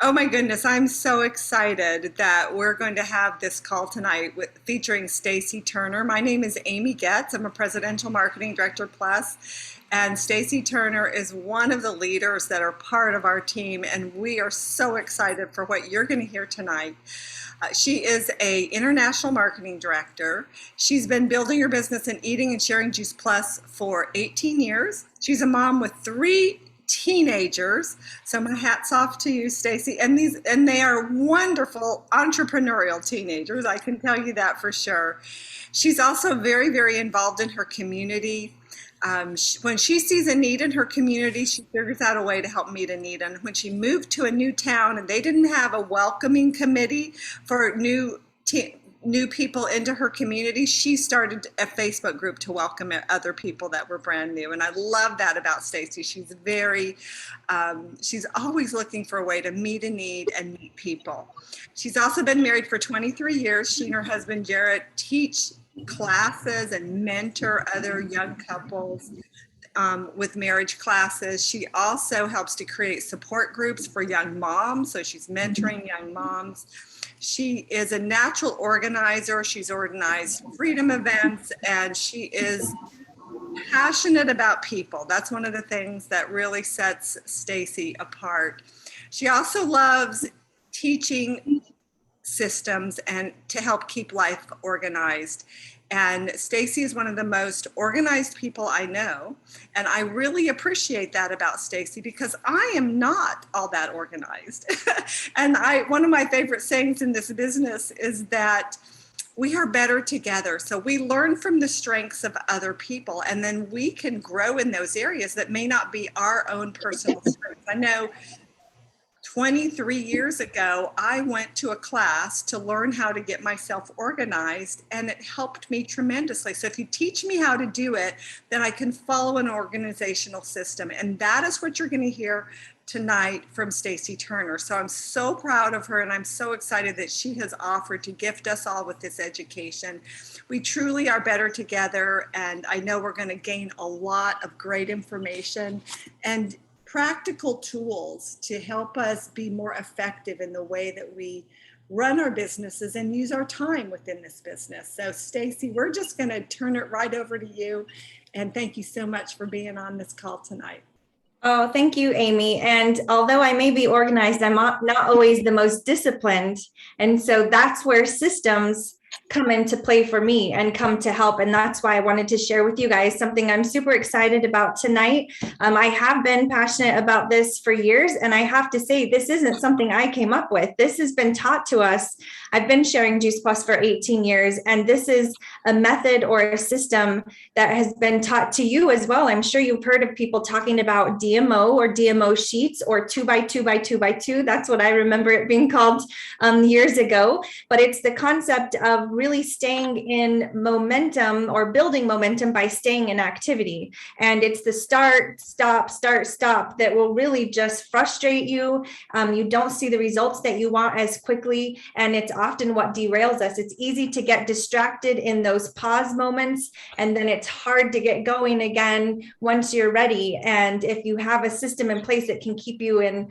Oh my goodness, I'm so excited that we're going to have this call tonight featuring Stacey Turner. My name is Amy Getz. I'm a Presidential Marketing Director Plus, and Stacey Turner is one of the leaders that are part of our team, and we are so excited for what you're going to hear tonight. She is a international marketing director. She's been building her business in eating and sharing Juice Plus for 18 years. She's a mom with three teenagers. So my hat's off to you, Stacey. And they are wonderful entrepreneurial teenagers. I can tell you that for sure. She's also very, very involved in her community. When she sees a need in her community, she figures out a way to help meet a need. And when she moved to a new town and they didn't have a welcoming committee for new people into her community, she started a Facebook group to welcome other people that were brand new. And I love that about Stacey. She's always looking for a way to meet a need and meet people. She's also been married for 23 years. She and her husband, Jarrett, teach classes and mentor other young couples with marriage classes. She also helps to create support groups for young moms. So she's mentoring young moms. She is a natural organizer. She's organized freedom events, and she is passionate about people. That's one of the things that really sets Stacey apart. She also loves teaching systems and to help keep life organized. And Stacey is one of the most organized people I know. And I really appreciate that about Stacey because I am not all that organized. And one of my favorite sayings in this business is that we are better together. So we learn from the strengths of other people, and then we can grow in those areas that may not be our own personal strengths. I know 23 years ago, I went to a class to learn how to get myself organized, and it helped me tremendously. So if you teach me how to do it, then I can follow an organizational system. And that is what you're going to hear tonight from Stacey Turner. So I'm so proud of her, and I'm so excited that she has offered to gift us all with this education. We truly are better together, and I know we're going to gain a lot of great information and practical tools to help us be more effective in the way that we run our businesses and use our time within this business. So Stacey, we're just going to turn it right over to you. And thank you so much for being on this call tonight. Oh, thank you, Amy. And although I may be organized, I'm not always the most disciplined. And so that's where systems come into play for me and come to help. And that's why I wanted to share with you guys something I'm super excited about tonight. I have been passionate about this for years, and I have to say, this isn't something I came up with. This has been taught to us. I've been sharing Juice Plus for 18 years, and this is a method or a system that has been taught to you as well. I'm sure you've heard of people talking about DMO or DMO sheets or 2x2x2x2. That's what I remember it being called years ago. But it's the concept of really staying in momentum or building momentum by staying in activity. And it's the start, stop that will really just frustrate you. You don't see the results that you want as quickly. And it's often what derails us. It's easy to get distracted in those pause moments. And then it's hard to get going again once you're ready. And if you have a system in place that can keep you in,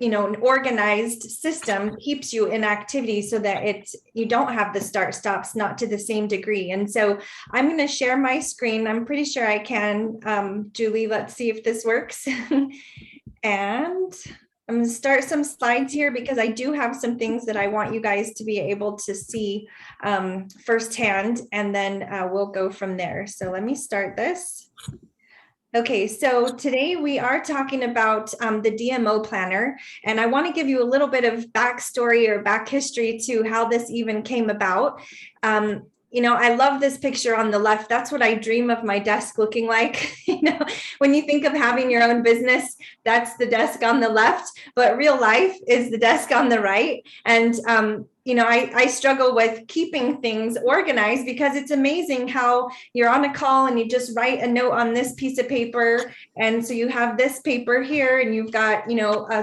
an organized system keeps you in activity so that you don't have the start stops, not to the same degree. And so I'm going to share my screen. I'm pretty sure I can. Julie, let's see if this works. And I'm going to start some slides here because I do have some things that I want you guys to be able to see firsthand, and then we'll go from there. So let me start this. Okay, so today we are talking about the DMO planner, and I want to give you a little bit of backstory or back history to how this even came about. I love this picture on the left. That's what I dream of my desk looking like. When you think of having your own business, that's the desk on the left, but real life is the desk on the right. And I struggle with keeping things organized because it's amazing how you're on a call and you just write a note on this piece of paper. And so you have this paper here, and you've got,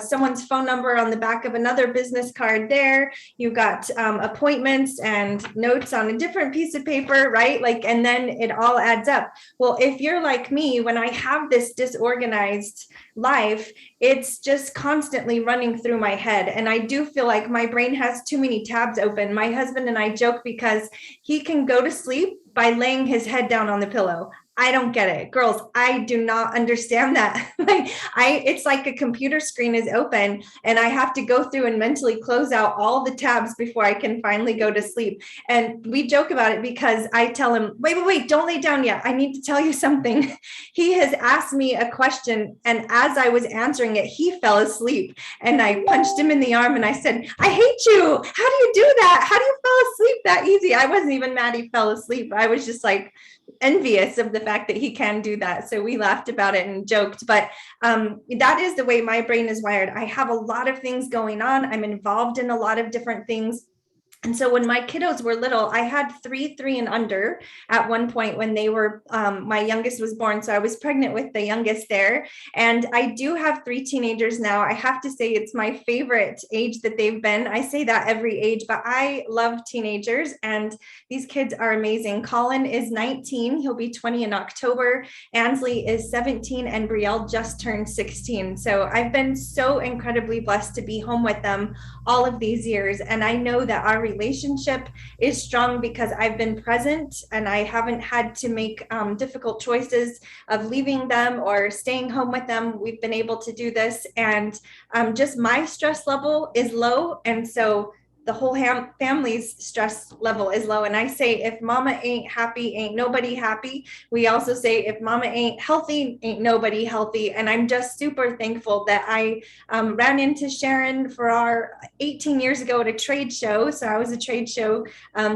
someone's phone number on the back of another business card there. You've got appointments and notes on a different piece of paper, right? And then it all adds up. Well, if you're like me, when I have this disorganized life, life, it's just constantly running through my head. And I do feel like my brain has too many tabs open. My husband and I joke because he can go to sleep by laying his head down on the pillow. I don't get it. Girls, I do not understand that. It's like a computer screen is open and I have to go through and mentally close out all the tabs before I can finally go to sleep. And we joke about it because I tell him, wait, don't lay down yet. I need to tell you something. He has asked me a question, and as I was answering it, he fell asleep. And I punched him in the arm and I said, I hate you. How do you do that? How do you fall asleep that easy? I wasn't even mad he fell asleep. I was just like envious of the fact that he can do that. So we laughed about it and joked, but that is the way my brain is wired. I have a lot of things going on. I'm involved in a lot of different things. And so when my kiddos were little, I had three and under at one point when they were, my youngest was born. So I was pregnant with the youngest there. And I do have 3 teenagers now. I have to say it's my favorite age that they've been. I say that every age, but I love teenagers and these kids are amazing. Colin is 19. He'll be 20 in October. Ansley is 17 and Brielle just turned 16. So I've been so incredibly blessed to be home with them all of these years. And I know that our relationship is strong because I've been present and I haven't had to make difficult choices of leaving them or staying home with them. We've been able to do this, and just my stress level is low. And so the whole family's stress level is low. And I say, if mama ain't happy, ain't nobody happy. We also say, if mama ain't healthy, ain't nobody healthy. And I'm just super thankful that I ran into Sharon for our 18 years ago at a trade show. So I was a trade show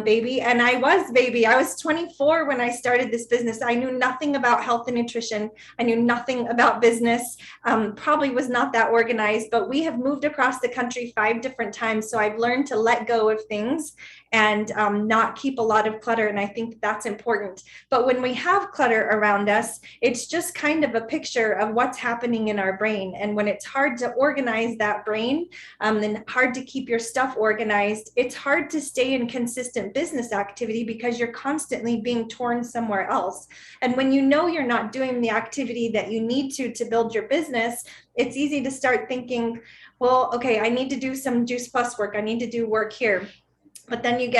baby, and I was 24 when I started this business. I knew nothing about health and nutrition. I knew nothing about business, probably was not that organized, but we have moved across the country 5 different times. So I've learned to let go of things and not keep a lot of clutter. And I think that's important. But when we have clutter around us, it's just kind of a picture of what's happening in our brain. And when it's hard to organize that brain, and hard to keep your stuff organized, it's hard to stay in consistent business activity because you're constantly being torn somewhere else. And when you know you're not doing the activity that you need to build your business, it's easy to start thinking, well, okay, I need to do some Juice Plus work. I need to do work here. But then you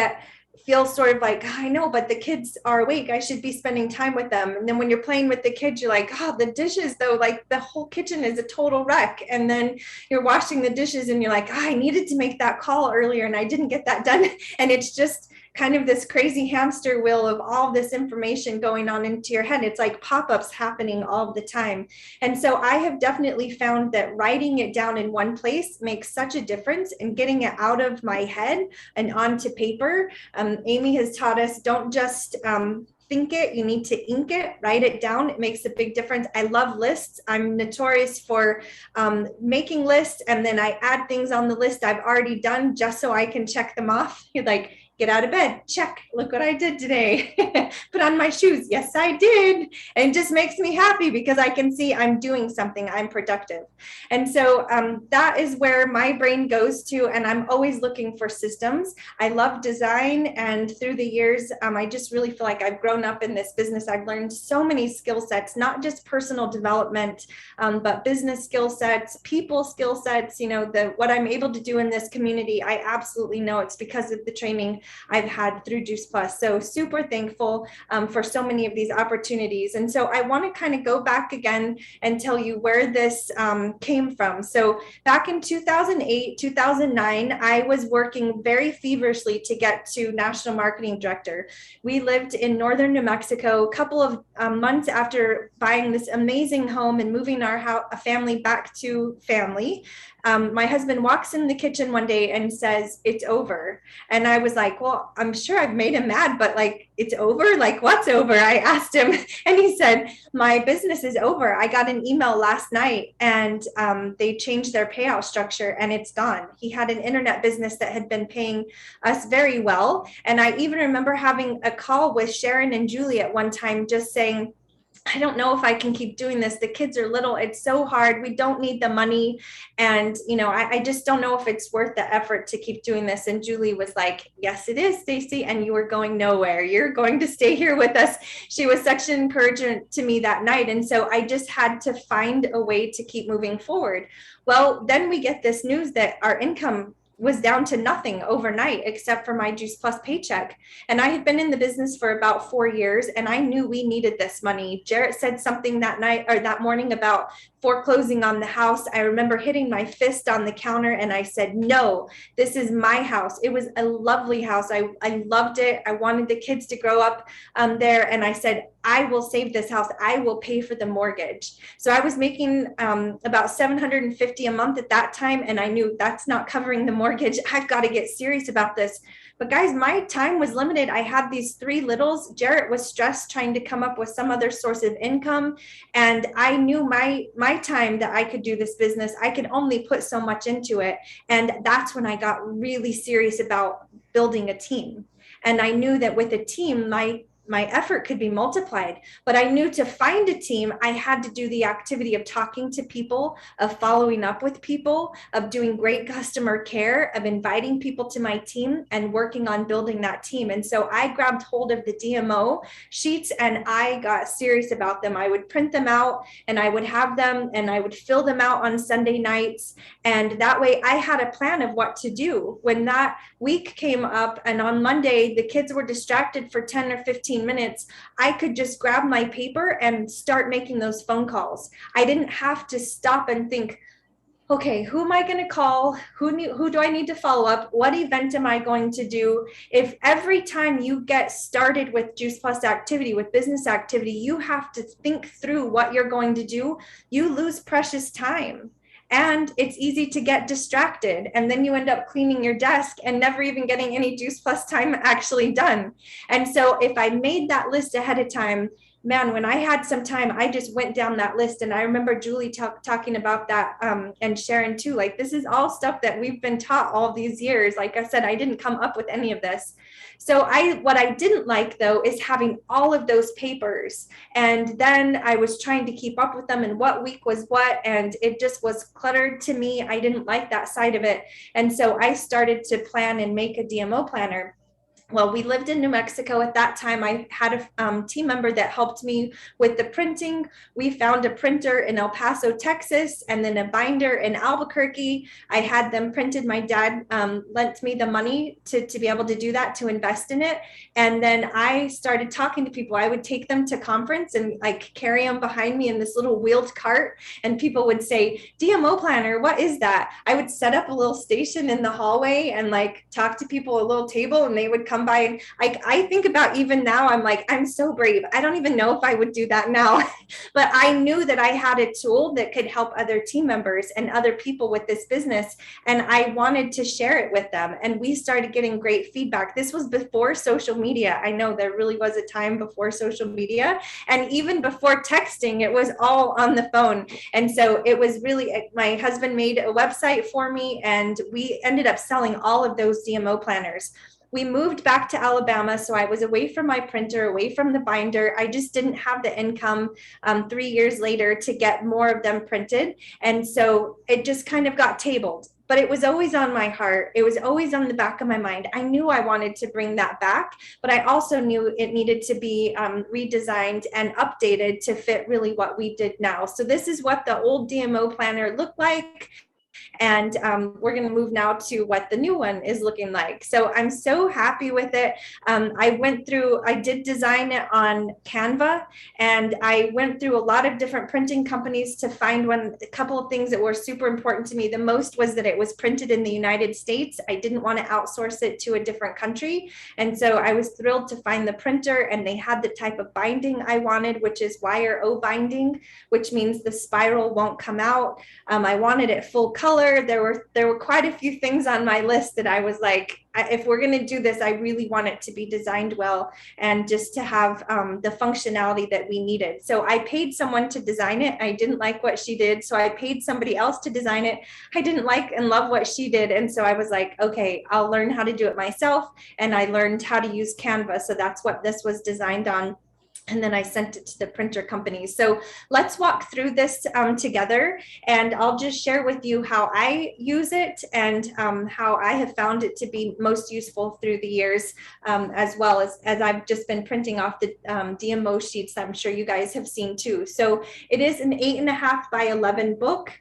feel sort of like, I know, but the kids are awake. I should be spending time with them. And then when you're playing with the kids, you're like, oh, the dishes though, like the whole kitchen is a total wreck. And then you're washing the dishes and you're like, oh, I needed to make that call earlier and I didn't get that done. And it's just kind of this crazy hamster wheel of all this information going on into your head. It's like pop-ups happening all the time. And so I have definitely found that writing it down in one place makes such a difference in getting it out of my head and onto paper. Amy has taught us, don't just think it, you need to ink it, write it down. It makes a big difference. I love lists. I'm notorious for making lists, and then I add things on the list I've already done just so I can check them off. You're like, get out of bed, check, look what I did today. Put on my shoes, yes, I did. And it just makes me happy because I can see I'm doing something, I'm productive. And so that is where my brain goes to, and I'm always looking for systems. I love design, and through the years, I just really feel like I've grown up in this business. I've learned so many skill sets, not just personal development, but business skill sets, people skill sets. You know, what I'm able to do in this community, I absolutely know it's because of the training I've had through Juice Plus. So super thankful for so many of these opportunities. And so I want to kind of go back again and tell you where this came from. So back in 2008, 2009, I was working very feverishly to get to National Marketing Director. We lived in northern New Mexico. A couple of months after buying this amazing home and moving our family back to family, my husband walks in the kitchen one day and says, "It's over." And I was like, well, I'm sure I've made him mad, but like, it's over? Like, what's over? I asked him, and he said, my business is over. I got an email last night and they changed their payout structure and it's gone. He had an internet business that had been paying us very well. And I even remember having a call with Sharon and Julie at one time, just saying, I don't know if I can keep doing this. The kids are little. It's so hard. We don't need the money. And, I just don't know if it's worth the effort to keep doing this. And Julie was like, yes, it is, Stacey. And you are going nowhere. You're going to stay here with us. She was such an encouragement to me that night. And so I just had to find a way to keep moving forward. Well, then we get this news that our income was down to nothing overnight except for my Juice Plus paycheck. And I had been in the business for about 4 years, and I knew we needed this money. Jarrett said something that night or that morning about foreclosing on the house. I remember hitting my fist on the counter and I said, no, this is my house. It was a lovely house. I loved it. I wanted the kids to grow up there. And I said, I will save this house. I will pay for the mortgage. So I was making about $750 a month at that time. And I knew that's not covering the mortgage. I've got to get serious about this. But guys, my time was limited. I had these 3 littles. Jarrett was stressed trying to come up with some other source of income. And I knew my time that I could do this business, I could only put so much into it. And that's when I got really serious about building a team. And I knew that with a team, my effort could be multiplied. But I knew to find a team, I had to do the activity of talking to people, of following up with people, of doing great customer care, of inviting people to my team and working on building that team. And so I grabbed hold of the DMO sheets and I got serious about them. I would print them out and I would have them and I would fill them out on Sunday nights. And that way I had a plan of what to do. When that week came up and on Monday, the kids were distracted for 10 or 15 minutes, I could just grab my paper and start making those phone calls. I didn't have to stop and think, okay, who am I going to call? Who do I need to follow up? What event am I going to do? If every time you get started with Juice Plus activity, with business activity, you have to think through what you're going to do, you lose precious time. And it's easy to get distracted. And then you end up cleaning your desk and never even getting any Juice Plus time actually done. And so if I made that list ahead of time, man, when I had some time, I just went down that list. And I remember Julie talking about that and Sharon too. Like, this is all stuff that we've been taught all these years. Like I said, I didn't come up with any of this. So what I didn't like though, is having all of those papers. And then I was trying to keep up with them and what week was what. And it just was cluttered to me. I didn't like that side of it. And so I started to plan and make a DMO planner. Well, we lived in New Mexico at that time. I had a team member that helped me with the printing. We found a printer in El Paso, Texas, and then a binder in Albuquerque. I had them printed. My dad lent me the money to be able to do that, to invest in it. And then I started talking to people. I would take them to conference and like carry them behind me in this little wheeled cart. And people would say, DMO planner, what is that? I would set up a little station in the hallway and like talk to people, a little table, and they would come by. And I think about even now, I'm like, I'm so brave. I don't even know if I would do that now, but I knew that I had a tool that could help other team members and other people with this business. And I wanted to share it with them. And we started getting great feedback. This was before social media. I know there really was a time before social media, and even before texting, it was all on the phone. And so it was really, my husband made a website for me and we ended up selling all of those DMO planners. We moved back to Alabama, so I was away from my printer, away from the binder. I just didn't have the income 3 years later to get more of them printed. And so it just kind of got tabled. But it was always on my heart. It was always on the back of my mind. I knew I wanted to bring that back, but I also knew it needed to be redesigned and updated to fit really what we did now. So this is what the old DMO planner looked like. And we're going to move now to what the new one is looking like. So I'm so happy with it. I did design it on Canva, and I went through a lot of different printing companies to find a couple of things that were super important to me. The most was that it was printed in the United States. I didn't want to outsource it to a different country. And so I was thrilled to find the printer, and they had the type of binding I wanted, which is wire O binding, which means the spiral won't come out. I wanted it full color. There were quite a few things on my list that I was like, if we're going to do this, I really want it to be designed well and just to have the functionality that we needed. So I paid someone to design it. I didn't like what she did, so I paid somebody else to design it. I didn't like and love what she did, and so I was like, okay, I'll learn how to do it myself. And I learned how to use Canva. So that's what this was designed on. and then I sent it to the printer company. So let's walk through this together, and I'll just share with you how I use it and how I have found it to be most useful through the years, as well as I've just been printing off the DMO sheets that I'm sure you guys have seen too. So it is an 8.5 by 11 book.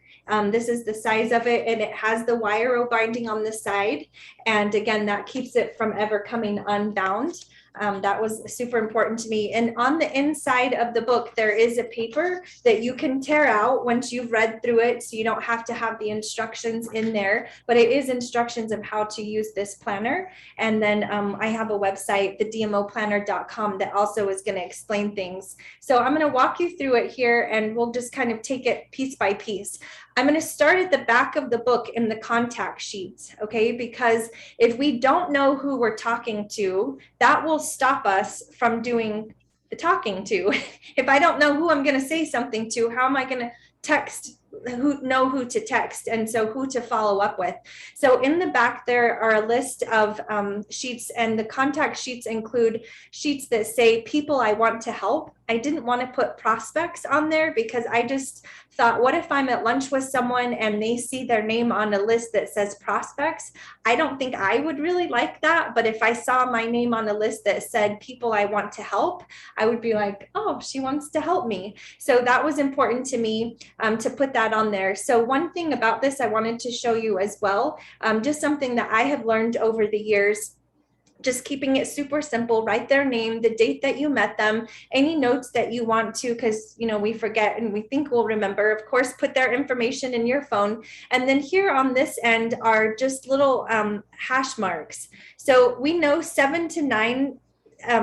This is the size of it, and it has the wire binding on the side. And again, that keeps it from ever coming unbound. That was super important to me. And on the inside of the book, there is a paper that you can tear out once you've read through it. So you don't have to have the instructions in there, but it is instructions of how to use this planner. And then I have a website, TheDMOPlanner.com, that also is going to explain things. So I'm going to walk you through it here, and we'll just kind of take it piece by piece. I'm going to start at the back of the book in the contact sheets, okay? Because if we don't know who we're talking to, that will stop us from doing the talking to. If I don't know who I'm going to say something to, how am I going to know who to text, and so who to follow up with? So in the back there are a list of sheets, and the contact sheets include sheets that say people I want to help. I didn't want to put prospects on there because I just thought, what if I'm at lunch with someone and they see their name on a list that says prospects? I don't think I would really like that. But if I saw my name on a list that said people I want to help, I would be like, oh, she wants to help me. So that was important to me to put that on there. So one thing about this I wanted to show you as well, just something that I have learned over the years. Just keeping it super simple. Write their name, the date that you met them, any notes that you want to, because we forget and we think we'll remember. Of course, put their information in your phone. And then here on this end are just little hash marks. So we know 7 to 9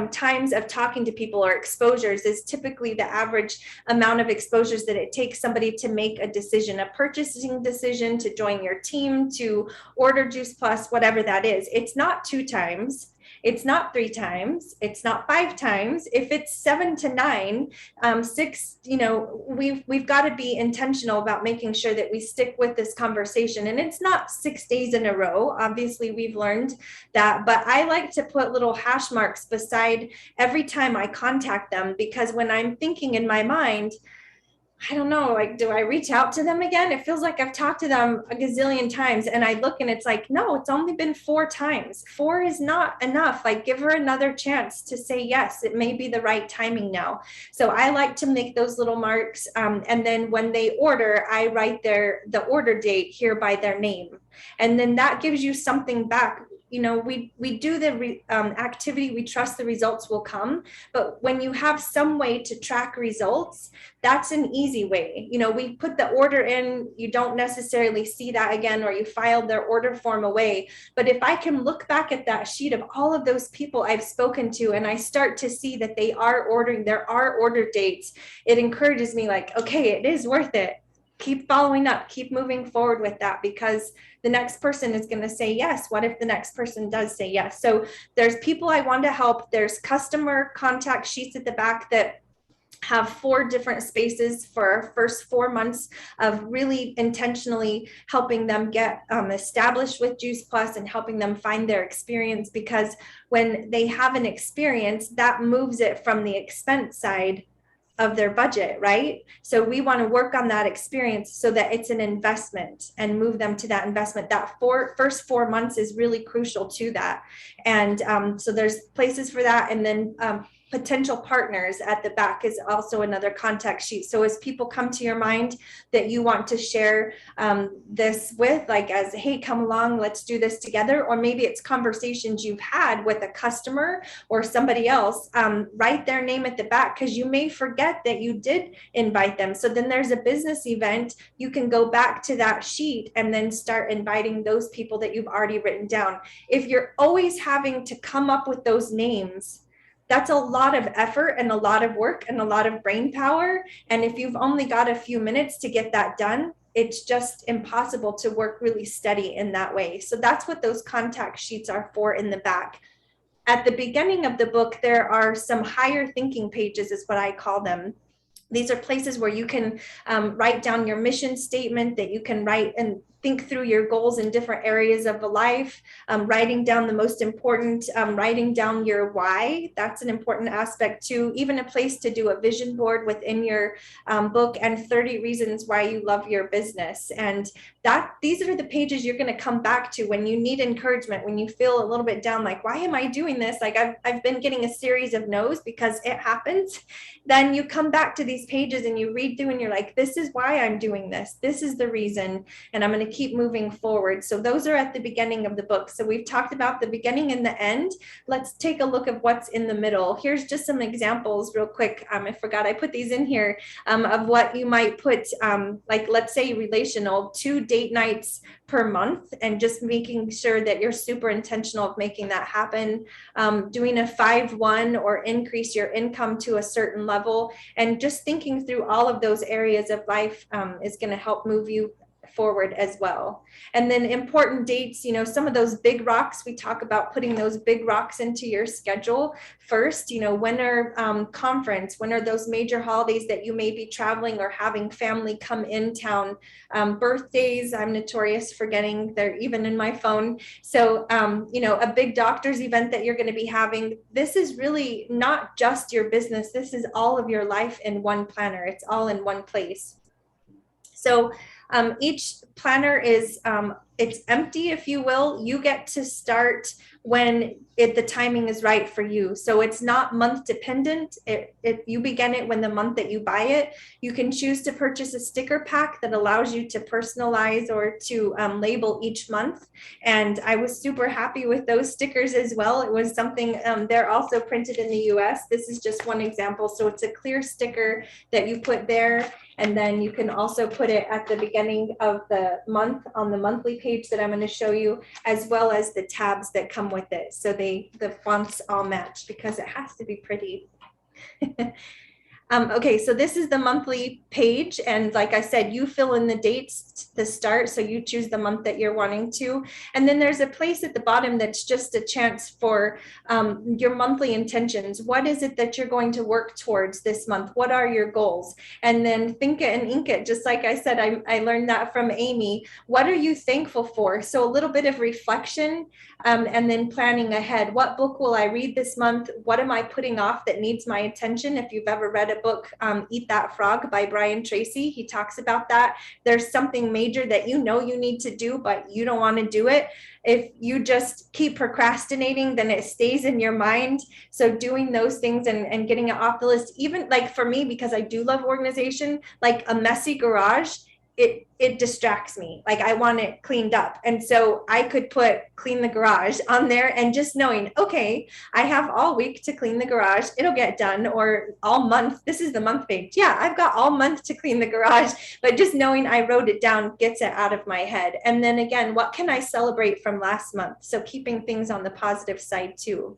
times of talking to people or exposures is typically the average amount of exposures that it takes somebody to make a decision, a purchasing decision, to join your team, to order Juice Plus, whatever that is. It's not 2 times. It's not 3 times. It's not 5 times. If it's 7 to 9, 6, we've got to be intentional about making sure that we stick with this conversation. And it's not 6 days in a row. Obviously, we've learned that, but I like to put little hash marks beside every time I contact them, because when I'm thinking in my mind, I don't know, like, do I reach out to them again? It feels like I've talked to them a gazillion times, and I look and it's like, no, it's only been 4 times. 4 is not enough. Like, give her another chance to say yes. It may be the right timing now. So I like to make those little marks. And then when they order, I write the order date here by their name. And then that gives you something back. We do the activity, we trust the results will come. But when you have some way to track results, that's an easy way. We put the order in, you don't necessarily see that again, or you filed their order form away. But if I can look back at that sheet of all of those people I've spoken to, and I start to see that they are ordering, there are order dates, it encourages me, like, okay, it is worth it. Keep following up, keep moving forward with that, because the next person is going to say yes. What if the next person does say yes? So there's people I want to help. There's customer contact sheets at the back that have 4 different spaces for our first 4 months of really intentionally helping them get established with Juice Plus and helping them find their experience, because when they have an experience, that moves it from the expense side of their budget, right? So we want to work on that experience so that it's an investment and move them to that investment. That first 4 months is really crucial to that. And so there's places for that. And then potential partners at the back is also another contact sheet. So as people come to your mind that you want to share this with, like, as, hey, come along, let's do this together. Or maybe it's conversations you've had with a customer or somebody else, write their name at the back, because you may forget that you did invite them. So then there's a business event, you can go back to that sheet and then start inviting those people that you've already written down. If you're always having to come up with those names, that's a lot of effort and a lot of work and a lot of brain power. And if you've only got a few minutes to get that done, it's just impossible to work really steady in that way. So that's what those contact sheets are for in the back. At the beginning of the book, there are some higher thinking pages, is what I call them. These are places where you can write down your mission statement, that you can write and think through your goals in different areas of life, writing down the most important, writing down your why. That's an important aspect too. Even a place to do a vision board within your book, and 30 reasons why you love your business. And these are the pages you're going to come back to when you need encouragement, when you feel a little bit down, like, why am I doing this? Like I've been getting a series of no's, because it happens. Then you come back to these pages and you read through and you're like, this is why I'm doing this. This is the reason. And I'm going to keep moving forward. So those are at the beginning of the book. So we've talked about the beginning and the end. Let's take a look at what's in the middle. Here's just some examples real quick. I forgot I put these in here, of what you might put, like, let's say relational, 2 date nights per month, and just making sure that you're super intentional of making that happen. Doing a 5-1 or increase your income to a certain level, and just thinking through all of those areas of life is going to help move you forward as well. And then important dates, some of those big rocks, we talk about putting those big rocks into your schedule first. When are conference, when are those major holidays that you may be traveling or having family come in town? Birthdays, I'm notorious for getting, they're even in my phone. So, a big doctor's event that you're going to be having. This is really not just your business. This is all of your life in one planner. It's all in one place. So each planner is, it's empty, if you will. You get to start when the timing is right for you. So it's not month dependent. You begin it when the month that you buy it. You can choose to purchase a sticker pack that allows you to personalize or to label each month. And I was super happy with those stickers as well. It was something, they're also printed in the US. This is just one example. So it's a clear sticker that you put there. And then you can also put it at the beginning of the month on the monthly page that I'm going to show you, as well as the tabs that come with it. So the fonts all match, because it has to be pretty. Okay, so this is the monthly page. And like I said, you fill in the dates to start. So you choose the month that you're wanting to. And then there's a place at the bottom that's just a chance for your monthly intentions. What is it that you're going to work towards this month? What are your goals? And then think it and ink it. Just like I said, I learned that from Amy. What are you thankful for? So a little bit of reflection, and then planning ahead. What book will I read this month? What am I putting off that needs my attention? If you've ever read a book, Eat That Frog by Brian Tracy, he talks about that. There's something major that you need to do, but you don't want to do it. If you just keep procrastinating, then it stays in your mind. So doing those things and getting it off the list, even like for me, because I do love organization, like a messy garage, it distracts me. Like I want it cleaned up. And so I could put clean the garage on there, and just knowing, okay, I have all week to clean the garage. It'll get done. Or all month. This is the month page. Yeah, I've got all month to clean the garage, but just knowing I wrote it down gets it out of my head. And then again, what can I celebrate from last month? So keeping things on the positive side too.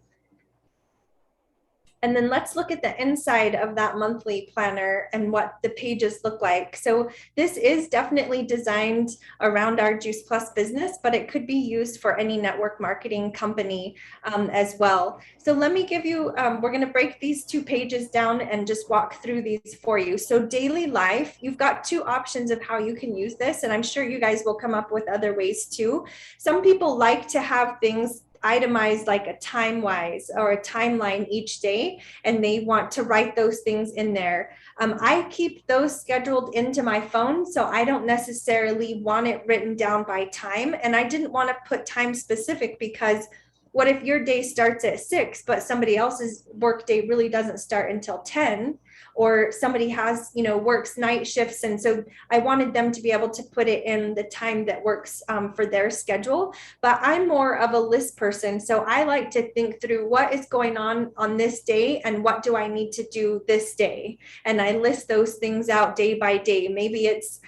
And then let's look at the inside of that monthly planner and what the pages look like. So this is definitely designed around our Juice Plus business, but it could be used for any network marketing company as well. So let me give you, we're going to break these 2 pages down and just walk through these for you. So daily life, you've got 2 options of how you can use this, and I'm sure you guys will come up with other ways too. Some people like to have things itemized, like a time-wise or a timeline each day, and they want to write those things in there. I keep those scheduled into my phone, so I don't necessarily want it written down by time. And I didn't want to put time specific, because what if your day starts at 6, but somebody else's work day really doesn't start until 10? Or somebody has, works night shifts. And so I wanted them to be able to put it in the time that works for their schedule. But I'm more of a list person. So I like to think through what is going on this day and what do I need to do this day. And I list those things out day by day. Maybe it's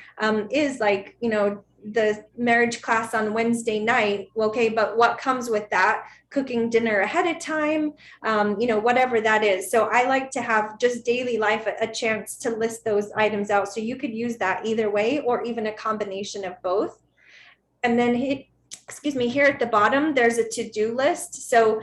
is like, the marriage class on Wednesday night. Okay, but what comes with that? Cooking dinner ahead of time, whatever that is. So I like to have just daily life a chance to list those items out. So you could use that either way, or even a combination of both. And then here at the bottom, there's a to-do list. So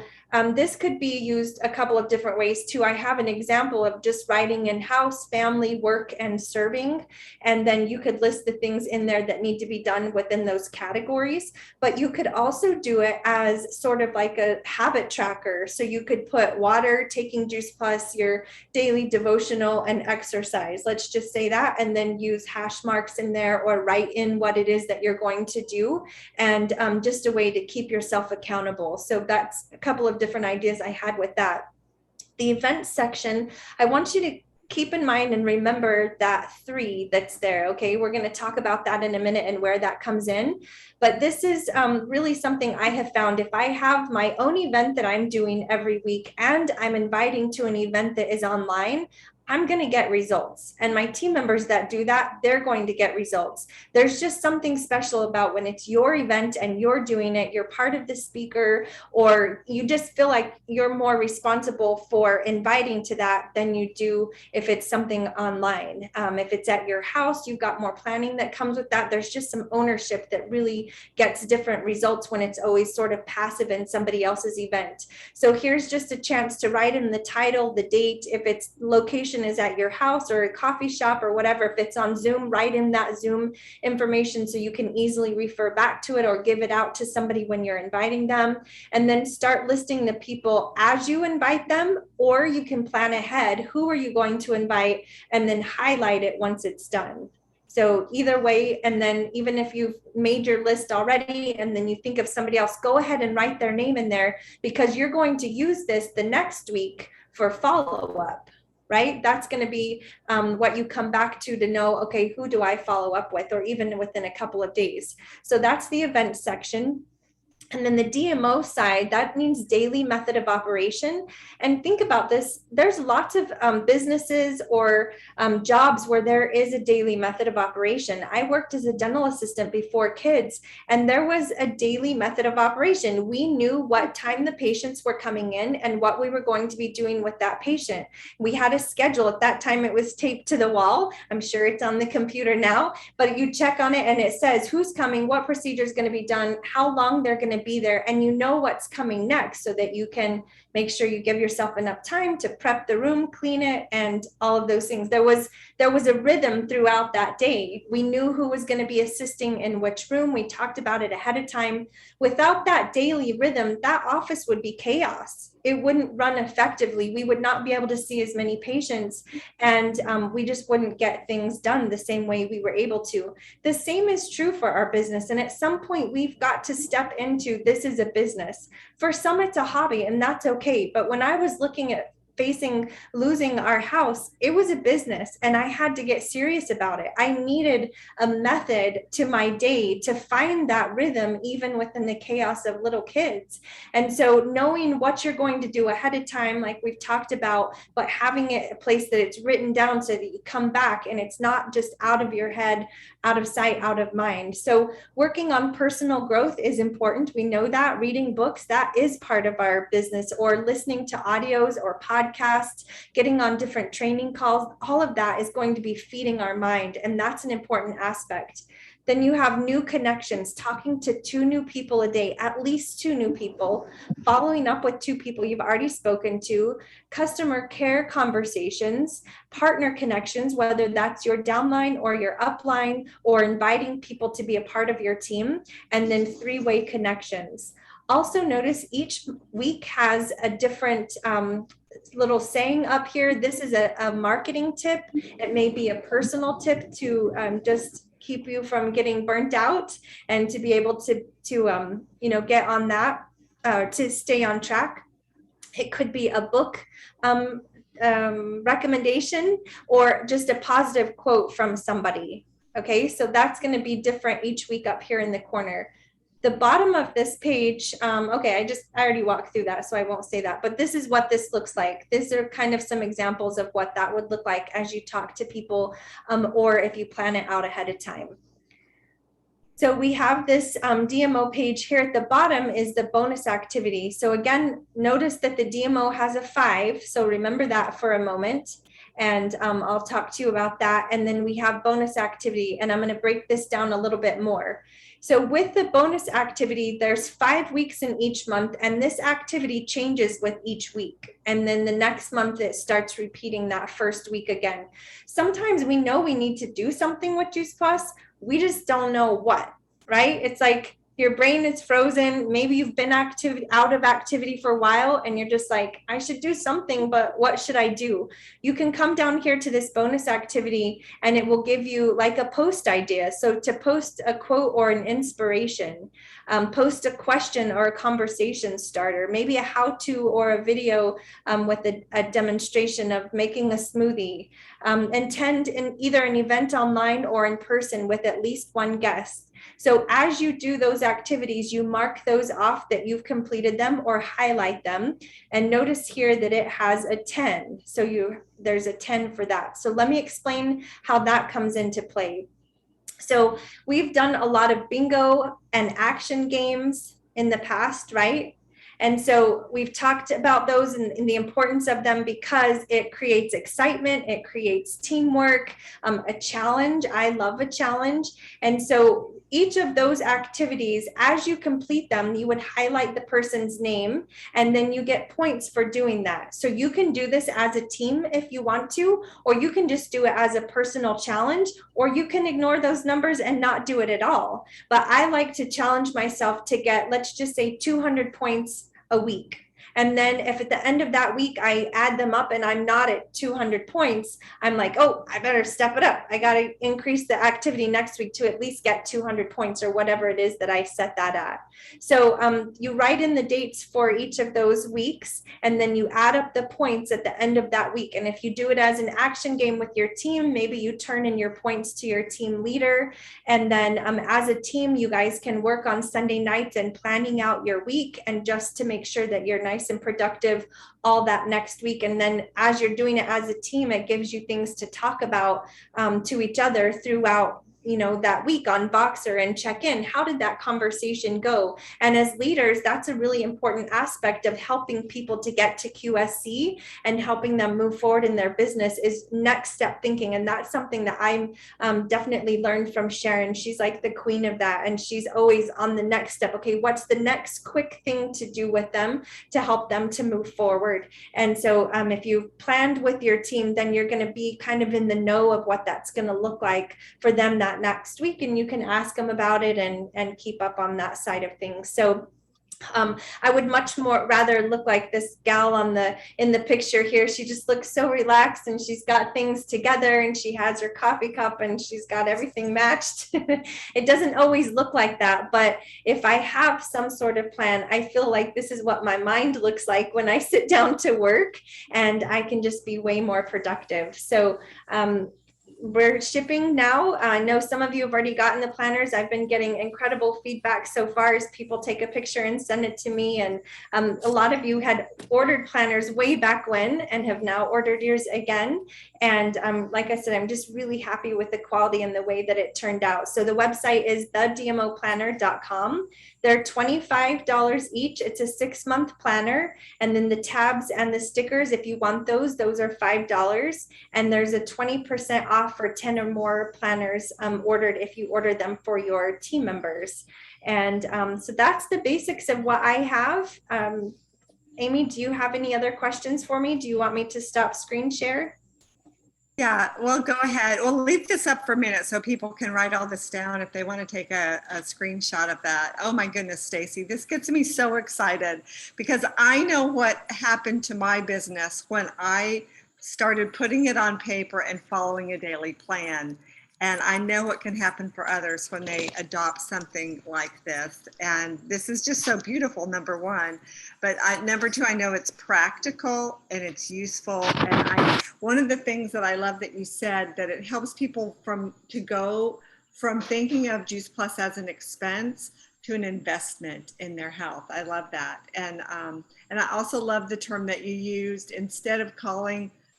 This could be used a couple of different ways too. I have an example of just writing in house, family, work, and serving. And then you could list the things in there that need to be done within those categories. But you could also do it as sort of like a habit tracker. So you could put water, taking juice plus, your daily devotional, and exercise. Let's just say that, and then use hash marks in there or write in what it is that you're going to do, and just a way to keep yourself accountable. So that's a couple of different ideas I had with that. The events section, I want you to keep in mind and remember that 3 that's there. Okay, we're going to talk about that in a minute and where that comes in. But this is really something I have found. If I have my own event that I'm doing every week and I'm inviting to an event that is online, I'm going to get results. And my team members that do that, they're going to get results. There's just something special about when it's your event and you're doing it, you're part of the speaker, or you just feel like you're more responsible for inviting to that than you do if it's something online. If it's at your house, you've got more planning that comes with that. There's just some ownership that really gets different results when it's always sort of passive in somebody else's event. So here's just a chance to write in the title, the date, if it's location is at your house or a coffee shop or whatever. If it's on Zoom, write in that Zoom information so you can easily refer back to it or give it out to somebody when you're inviting them. And then start listing the people as you invite them, or you can plan ahead. Who are you going to invite? And then highlight it once it's done. So either way, and then even if you've made your list already and then you think of somebody else, go ahead and write their name in there, because you're going to use this the next week for follow-up, right? That's going to be what you come back to know, okay, who do I follow up with, or even within a couple of days. So that's the event section. And then the DMO side, that means daily method of operation. And think about this, there's lots of businesses or jobs where there is a daily method of operation. I worked as a dental assistant before kids, and there was a daily method of operation. We knew what time the patients were coming in and what we were going to be doing with that patient. We had a schedule. At that time, it was taped to the wall. I'm sure it's on the computer now, but you check on it and it says who's coming, what procedure is going to be done, how long they're going to be there, and you know what's coming next, so that you can make sure you give yourself enough time to prep the room, clean it, and all of those things. There was a rhythm throughout that day. We knew who was going to be assisting in which room. We talked about it ahead of time. Without that daily rhythm, that office would be chaos. It wouldn't run effectively. We would not be able to see as many patients, and we just wouldn't get things done the same way we were able to. The same is true for our business. And at some point, we've got to step into this is a business. For some, it's a hobby, and that's okay. But when I was looking at losing our house, it was a business, and I had to get serious about it. I needed a method to my day to find that rhythm, even within the chaos of little kids. And so knowing what you're going to do ahead of time, like we've talked about, but having it a place that it's written down so that you come back and it's not just out of your head, out of sight, out of mind. So working on personal growth is important. We know that. Reading books, that is part of our business, or listening to audios or podcasts, getting on different training calls, all of that is going to be feeding our mind. And that's an important aspect. Then you have new connections, talking to 2 new people a day, at least 2 new people, following up with 2 people you've already spoken to, customer care conversations, partner connections, whether that's your downline or your upline, or inviting people to be a part of your team, and then 3-way connections. Also notice each week has a different little saying up here. This is a marketing tip. It may be a personal tip to just keep you from getting burnt out and to be able to get on that, to stay on track. It could be a book recommendation, or just a positive quote from somebody. Okay, so that's going to be different each week up here in the corner. The bottom of this page, okay, I already walked through that, so I won't say that, but this is what this looks like. These are kind of some examples of what that would look like as you talk to people, or if you plan it out ahead of time. So we have this DMO page here at the bottom is the bonus activity. So again, notice that the DMO has a 5. So remember that for a moment. And I'll talk to you about that. And then we have bonus activity, and I'm going to break this down a little bit more. So with the bonus activity, there's 5 weeks in each month, and this activity changes with each week. And then the next month, it starts repeating that first week again. Sometimes we know we need to do something with Juice Plus, we just don't know what, right? It's like your brain is frozen. Maybe you've been out of activity for a while and you're just like, I should do something, but what should I do? You can come down here to this bonus activity and it will give you like a post idea. So to post a quote or an inspiration, post a question or a conversation starter, maybe a how-to or a video with a demonstration of making a smoothie, attend in either an event online or in person with at least one guest. So as you do those activities, you mark those off that you've completed them or highlight them. And notice here that it has a 10. So there's a 10 for that. So let me explain how that comes into play. So we've done a lot of bingo and action games in the past, right? And so we've talked about those and the importance of them because it creates excitement, it creates teamwork, a challenge. I love a challenge. And so each of those activities, as you complete them, you would highlight the person's name and then you get points for doing that. So you can do this as a team if you want to, or you can just do it as a personal challenge, or you can ignore those numbers and not do it at all. But I like to challenge myself to get, let's just say 200 points a week. And then if at the end of that week, I add them up and I'm not at 200 points, I'm like, oh, I better step it up. I got to increase the activity next week to at least get 200 points or whatever it is that I set that at. So you write in the dates for each of those weeks, and then you add up the points at the end of that week. And if you do it as an action game with your team, maybe you turn in your points to your team leader. And then as a team, you guys can work on Sunday nights and planning out your week, and just to make sure that you're nice and productive all that next week. And then as you're doing it as a team, it gives you things to talk about to each other throughout that week on Voxer, and check in. How did that conversation go? And as leaders, that's a really important aspect of helping people to get to QSC and helping them move forward in their business is next step thinking. And that's something that I'm definitely learned from Sharon. She's like the queen of that. And she's always on the next step. Okay, what's the next quick thing to do with them to help them to move forward? And so if you've planned with your team, then you're going to be kind of in the know of what that's going to look like for them that next week, and you can ask them about it and keep up on that side of things. So I would much more rather look like this gal in the picture here. She just looks so relaxed, and she's got things together, and she has her coffee cup, and she's got everything matched. It doesn't always look like that, but if I have some sort of plan, I feel like this is what my mind looks like when I sit down to work, and I can just be way more productive. So we're shipping now. I know some of you have already gotten the planners. I've been getting incredible feedback so far as people take a picture and send it to me. And a lot of you had ordered planners way back when and have now ordered yours again. And like I said, I'm just really happy with the quality and the way that it turned out. So the website is TheDMOPlanner.com. They're $25 each. It's a 6-month planner. And then the tabs and the stickers, if you want those are $5. And there's a 20% off for 10 or more planners ordered if you order them for your team members. And so that's the basics of what I have. Amy, do you have any other questions for me? Do you want me to stop screen share? Yeah, well, go ahead. We'll leave this up for a minute so people can write all this down if they want to take a screenshot of that. Oh my goodness, Stacey, this gets me so excited because I know what happened to my business when I started putting it on paper and following a daily plan. And I know what can happen for others when they adopt something like this. And this is just so beautiful, number one. But number two, I know it's practical and it's useful. And one of the things that I love that you said, that it helps people to go from thinking of Juice Plus as an expense to an investment in their health. I love that. And I also love the term that you used. Instead of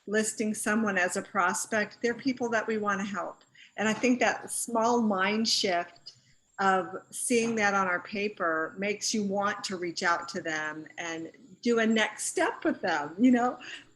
listing someone as a prospect, they're people that we want to help. And I think that small mind shift of seeing that on our paper makes you want to reach out to them and do a next step with them,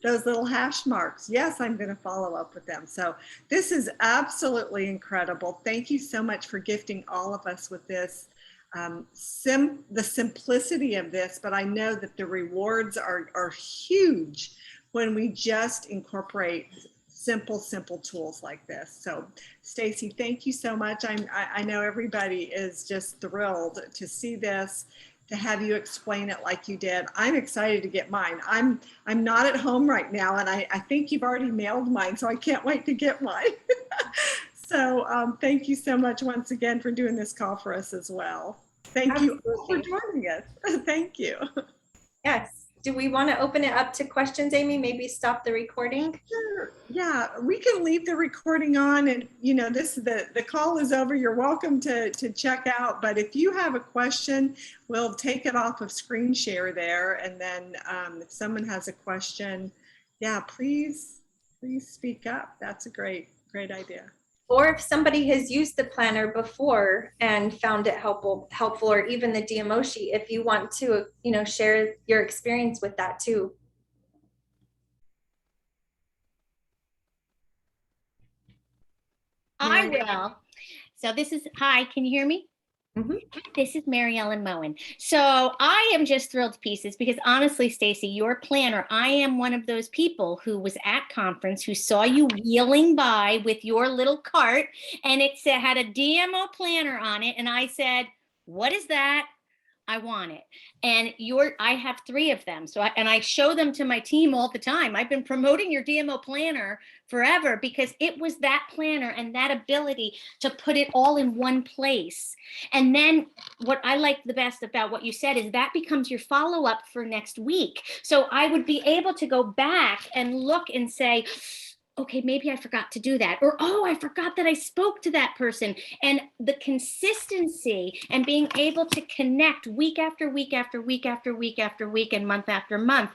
those little hash marks. Yes, I'm going to follow up with them. So this is absolutely incredible. Thank you so much for gifting all of us with this, the simplicity of this, but I know that the rewards are huge when we just incorporate simple tools like this. So Stacey, thank you so much. I know everybody is just thrilled to see this, to have you explain it like you did. I'm excited to get mine. I'm not at home right now, and I think you've already mailed mine, so I can't wait to get mine. So thank you so much once again for doing this call for us as well. Thank you all for joining us. Thank you. Yes. Do we want to open it up to questions, Amy? Maybe stop the recording? Sure. Yeah, we can leave the recording on, and this the call is over. You're welcome to check out, but if you have a question, we'll take it off of screen share there, and then if someone has a question, yeah, please speak up. That's a great idea. Or if somebody has used the planner before and found it helpful, or even the DMO sheet, if you want to, share your experience with that too. I will. So this is, hi, can you hear me? Mm-hmm. This is Mary Ellen Moen. So I am just thrilled to pieces because honestly, Stacey, your planner, I am one of those people who was at conference, who saw you wheeling by with your little cart, and it had a DMO planner on it. And I said, what is that? I want it. And I have 3 of them. So I show them to my team all the time. I've been promoting your DMO planner forever because it was that planner and that ability to put it all in one place. And then what I like the best about what you said is that becomes your follow-up for next week. So I would be able to go back and look and say, okay, maybe I forgot to do that. Or, oh, I forgot that I spoke to that person. And the consistency and being able to connect week after week after week after week after week and month after month,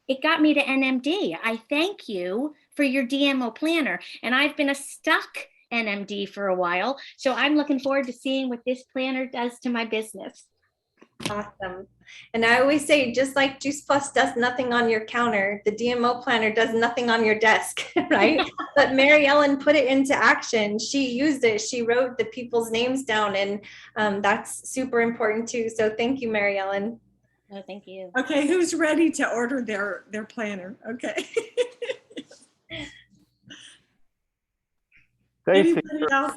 it got me to NMD. I thank you for your DMO planner. And I've been a stuck NMD for a while. So I'm looking forward to seeing what this planner does to my business. Awesome. And I always say, just like Juice Plus does nothing on your counter, the DMO planner does nothing on your desk, right? But Mary Ellen put it into action. She used it. She wrote the people's names down, and that's super important too. So thank you, Mary Ellen. Oh, thank you. Okay, who's ready to order their planner? Okay. Stacey, Anybody else?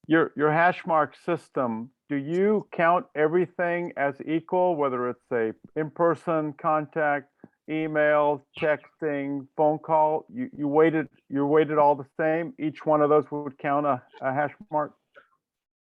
your hash mark system, do you count everything as equal, whether it's a in-person contact, email, texting, phone call? You're weighted all the same? Each one of those would count a hash mark?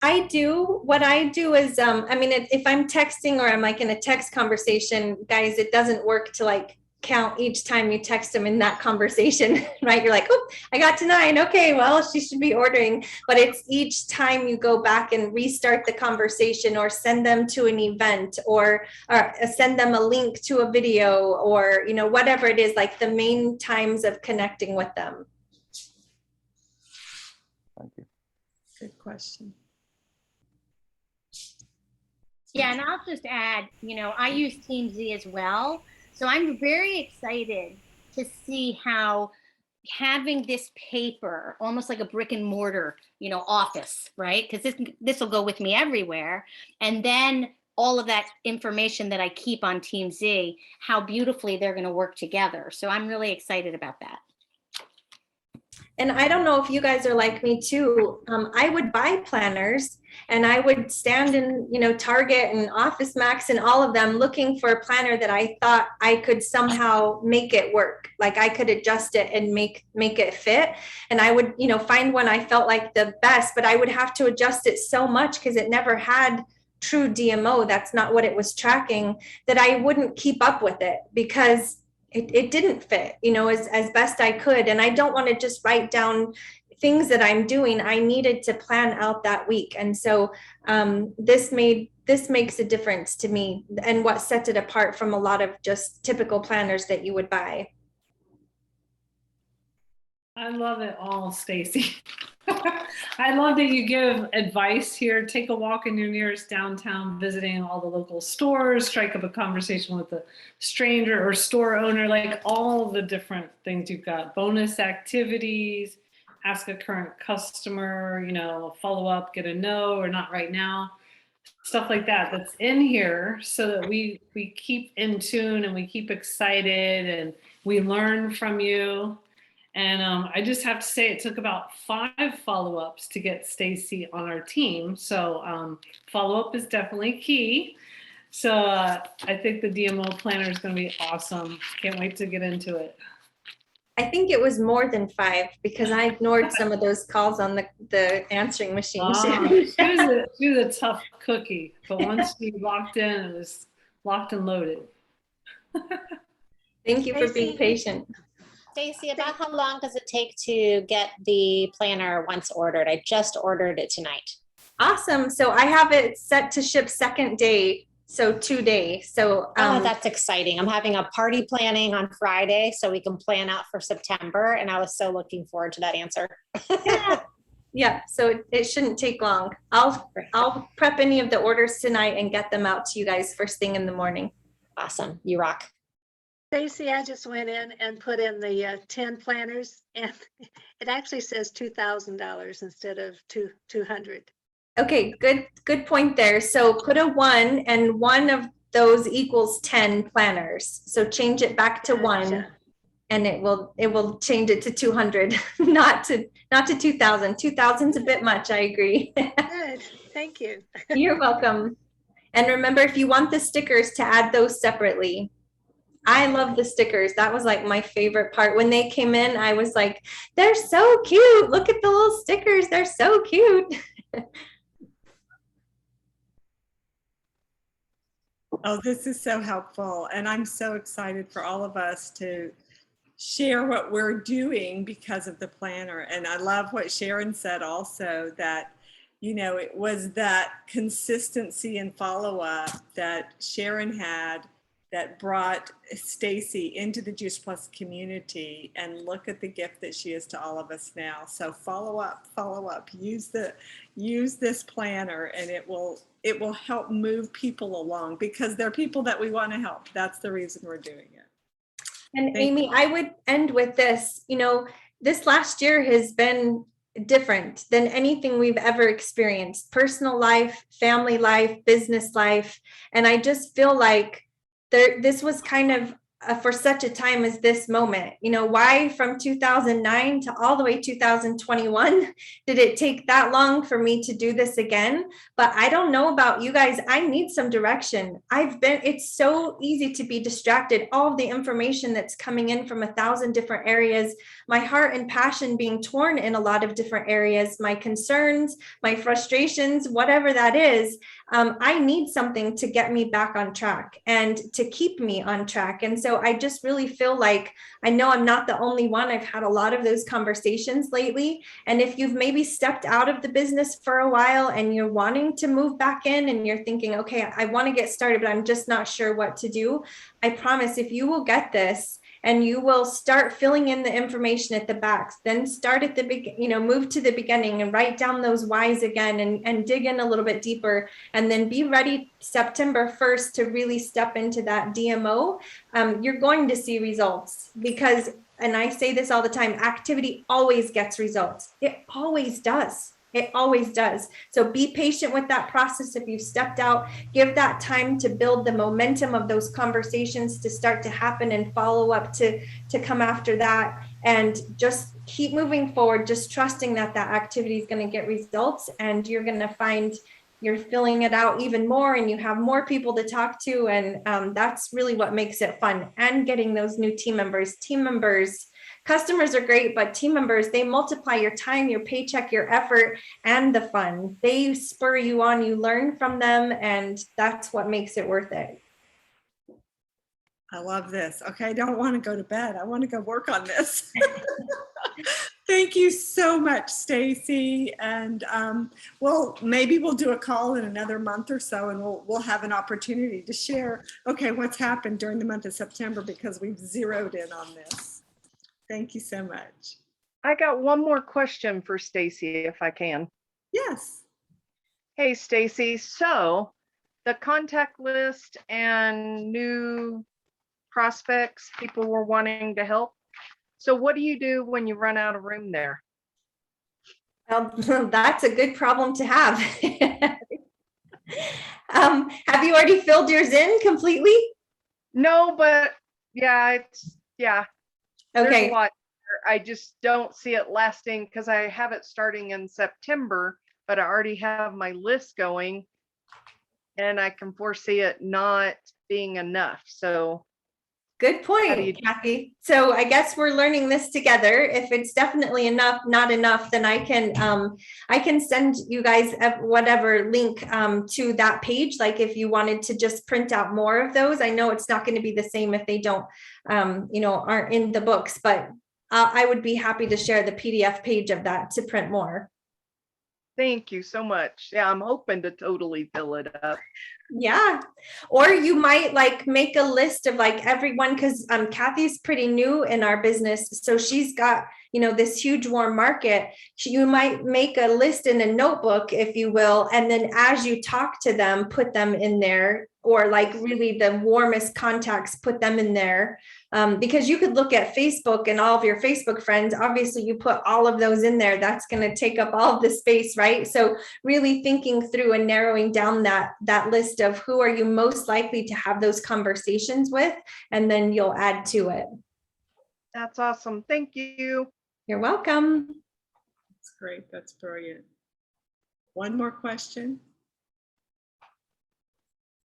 I do. What I do is, if I'm texting or I'm like in a text conversation, guys, it doesn't work to like count each time you text them in that conversation, right? You're like, oh, I got to 9. Okay, well, she should be ordering. But it's each time you go back and restart the conversation or send them to an event or send them a link to a video or, whatever it is, like the main times of connecting with them. Thank you. Good question. Yeah, and I'll just add, I use TeamZ as well. So I'm very excited to see how having this paper, almost like a brick and mortar, office, right? Because this will go with me everywhere. And then all of that information that I keep on TeamZ, how beautifully they're going to work together. So I'm really excited about that. And I don't know if you guys are like me too. I would buy planners and I would stand in, Target and Office Max and all of them looking for a planner that I thought I could somehow make it work. Like I could adjust it and make it fit. And I would, find one I felt like the best, but I would have to adjust it so much because it never had true DMO. That's not what it was tracking, that I wouldn't keep up with it because it didn't fit, as best I could. And I don't want to just write down things that I'm doing. I needed to plan out that week. And so this makes a difference to me and what sets it apart from a lot of just typical planners that you would buy. I love it all, Stacey. I love that you give advice here. Take a walk in your nearest downtown, visiting all the local stores, strike up a conversation with a stranger or store owner, like all the different things you've got. Bonus activities, ask a current customer, follow up, get a no or not right now. Stuff like that that's in here so that we keep in tune and we keep excited and we learn from you. And I just have to say it took about 5 follow-ups to get Stacey on our team. So follow-up is definitely key. So I think the DMO planner is going to be awesome. Can't wait to get into it. I think it was more than 5 because I ignored some of those calls on the answering machine. She was a tough cookie, but once she locked in, it was locked and loaded. Thank you for being patient. Stacey, about how long does it take to get the planner once ordered? I just ordered it tonight. Awesome. So I have it set to ship second day. So 2 days. So that's exciting. I'm having a party planning on Friday so we can plan out for September. And I was so looking forward to that answer. Yeah. So it shouldn't take long. I'll prep any of the orders tonight and get them out to you guys first thing in the morning. Awesome. You rock. Stacey, I just went in and put in the 10 planners, and it actually says $2,000 instead of $200. Okay, good point there. So put a 1 and one of those equals 10 planners. So change it back to 1 and it will change it to 200, not to 2,000. 2,000's a bit much, I agree. Good. Thank you. You're welcome. And remember, if you want the stickers, to add those separately. I love the stickers. That was like my favorite part. When they came in, I was like, they're so cute. Look at the little stickers. They're so cute. Oh, this is so helpful. And I'm so excited for all of us to share what we're doing because of the planner. And I love what Sharon said also, that, it was that consistency and follow-up that Sharon had that brought Stacey into the Juice Plus community, and look at the gift that she is to all of us now. So follow up, use this planner, and it will help move people along, because they're people that we want to help. That's the reason we're doing it. And Amy, I would end with this. This last year has been different than anything we've ever experienced. Personal life, family life, business life. And I just feel like this was kind of for such a time as this moment. Why from 2009 to all the way 2021 did it take that long for me to do this again? But I don't know about you guys. I need some direction. It's so easy to be distracted. All of the information that's coming in from 1,000 different areas, my heart and passion being torn in a lot of different areas, my concerns, my frustrations, whatever that is. I need something to get me back on track and to keep me on track. And so I just really feel like, I know I'm not the only one. I've had a lot of those conversations lately. And if you've maybe stepped out of the business for a while and you're wanting to move back in and you're thinking, okay, I want to get started, but I'm just not sure what to do. I promise, if you will get this, and you will start filling in the information at the back, then start at the beginning, move to the beginning and write down those whys again and dig in a little bit deeper, and then be ready September 1st to really step into that DMO. You're going to see results, because, and I say this all the time, activity always gets results. It always does. It always does. So be patient with that process. If you've stepped out, give that time to build the momentum of those conversations to start to happen, and follow up to come after that, and just keep moving forward, just trusting that activity is going to get results, and you're going to find you're filling it out even more, and you have more people to talk to. And that's really what makes it fun, and getting those new team members. Customers are great, but team members, they multiply your time, your paycheck, your effort, and the fun. They spur you on, you learn from them, and that's what makes it worth it. I love this. Okay, I don't want to go to bed. I want to go work on this. Thank you so much, Stacey. And maybe we'll do a call in another month or so, and we'll have an opportunity to share, okay, what's happened during the month of September, because we've zeroed in on this. Thank you so much. I got one more question for Stacey, if I can. Yes. Hey, Stacey. So the contact list and new prospects, people were wanting to help. So what do you do when you run out of room there? That's a good problem to have. Have you already filled yours in completely? No, but yeah, there's Okay. a lot. I just don't see it lasting because I have it starting in September, but I already have my list going and I can foresee it not being enough. So Good point, Kathy. So I guess we're learning this together. If it's definitely enough, not enough, then I can send you guys whatever link to that page. Like if you wanted to just print out more of those, I know it's not going to be the same if they don't, aren't in the books, but I would be happy to share the PDF page of that to print more. thank you so much. Yeah, I'm hoping to totally fill it up. Yeah. Or you might like make a list of like everyone, because Kathy's pretty new in our business. So she's got, this huge warm market. You might make a list in a notebook, if you will, and then as you talk to them, put them in there, or like really the warmest contacts, put them in there. Because you could look at Facebook and all of your Facebook friends. Obviously, you put all of those in there. That's going to take up all of the space, right? So really thinking through and narrowing down that list of who are you most likely to have those conversations with, and then you'll add to it. That's awesome. Thank you. You're welcome. That's great. That's brilliant. One more question.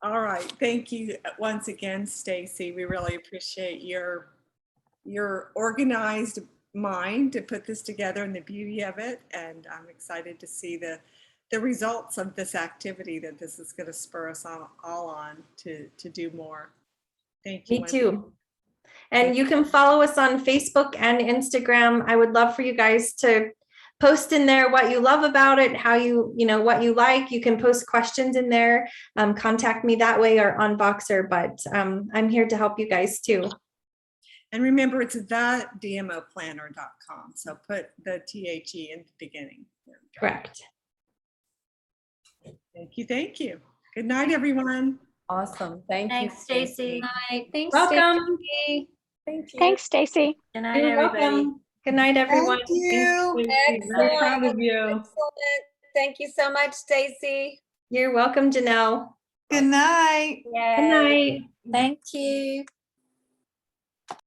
All right. Thank you once again, Stacey. We really appreciate your organized mind to put this together and the beauty of it. And I'm excited to see the results of this activity that this is going to spur us all on to do more. Thank you. Me too. And you can follow us on Facebook and Instagram. I would love for you guys to post in there what you love about it, how what you like. You can post questions in there, contact me that way or on Voxer, but I'm here to help you guys too. And remember, it's TheDMOPlanner.com. So put the THE in the beginning. Correct. Thank you. Thank you. Good night, everyone. Awesome. Thank you, Thanks, Stacey. Thanks, Welcome. Stacey. Thank you. Thanks, Stacey. Good night, You're everybody. welcome. Good night, everyone. Thank you. Very proud of you. Excellent. Thank you so much, Stacey. You're welcome, Janelle. Good night. Good night. Thank you.